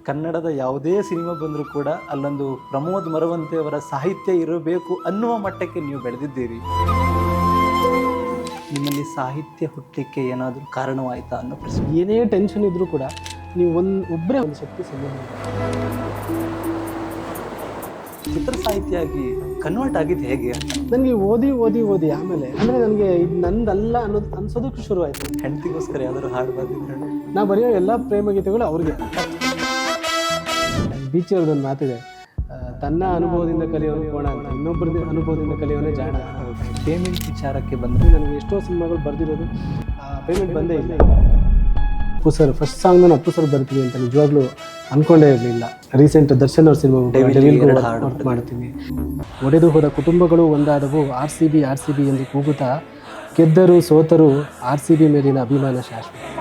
ಕನ್ನಡದ ಯಾವುದೇ ಸಿನಿಮಾ ಬಂದರೂ ಕೂಡ ಅಲ್ಲೊಂದು ಪ್ರಮೋದ್ ಮರವಂತೆಯವರ ಸಾಹಿತ್ಯ ಇರಬೇಕು ಅನ್ನುವ ಮಟ್ಟಕ್ಕೆ ನೀವು ಬೆಳೆದಿದ್ದೀರಿ. ನಿಮ್ಮಲ್ಲಿ ಸಾಹಿತ್ಯ ಹುಟ್ಟಲಿಕ್ಕೆ ಏನಾದರೂ ಕಾರಣವಾಯಿತಾ ಅನ್ನೋ ಪ್ರಶ್ನೆ. ಏನೇ ಟೆನ್ಷನ್ ಇದ್ದರೂ ಕೂಡ ನೀವು ಒಬ್ಬರೇ ಒಂದು ಶಕ್ತಿ ಸಂಬಂಧ. ಚಿತ್ರ ಸಾಹಿತ್ಯ ಆಗಿ ಕನ್ವರ್ಟ್ ಆಗಿದ್ದು ಹೇಗೆ ಅಂತ ನನಗೆ ಓದಿ ಆಮೇಲೆ ಅಂದರೆ ನನಗೆ ಇದು ನಂದಲ್ಲ ಅನ್ನೋದು ಅನ್ಸೋದಕ್ಕೆ ಶುರುವಾಯಿತು. ಹೆಂಡತಿಗೋಸ್ಕರ ಯಾವ್ದಾದ್ರು ಹಾಡು ಬರ್ದಿದ್ರೆ ನಾ ಬರೆಯೋ ಎಲ್ಲ ಪ್ರೇಮ ಗೀತೆಗಳು ಅವ್ರಿಗೆ. ಬೀಚಿ ಅವ್ರದ್ದೊಂದು ಮಾತಿದೆ, ತನ್ನ ಅನುಭವದಿಂದ ಕಲಿಯೋನು ಕೋಣ ಅಂತ, ಇನ್ನೊಬ್ಬರ ಅನುಭವದಿಂದ ಕಲಿಯೋನೇ ಜಾಣ. ಪೇಮೆಂಟ್ ವಿಚಾರಕ್ಕೆ ಬಂದರೆ ನನಗೆ ಎಷ್ಟೋ ಸಿನಿಮಾಗಳು ಬರ್ದಿರೋದು ಪೇಮೆಂಟ್ ಬಂದೇ ಇಲ್ಲ. ಅಪ್ಪು ಸರ್ ಫಸ್ಟ್ ಸಾಂಗ್ ನಾನು ಅಪ್ಪು ಸರ್ ಬರ್ತೀನಿ ಅಂತ ನಿಜವಾಗ್ಲೂ ಅಂದ್ಕೊಂಡೇ ಇರಲಿಲ್ಲ. ರೀಸೆಂಟ್ ದರ್ಶನ್ ಅವ್ರ ಸಿನಿಮಾ ವರ್ಕ್ ಮಾಡ್ತೀನಿ. ಒಡೆದು ಹೋದ ಕುಟುಂಬಗಳು ಒಂದಾದವು, RCB ಎಂದು ಕೂಗುತ್ತಾ ಗೆದ್ದರು ಸೋತರು RCB ಮೇಲಿನ ಅಭಿಮಾನ ಶಾಶ್ವತ.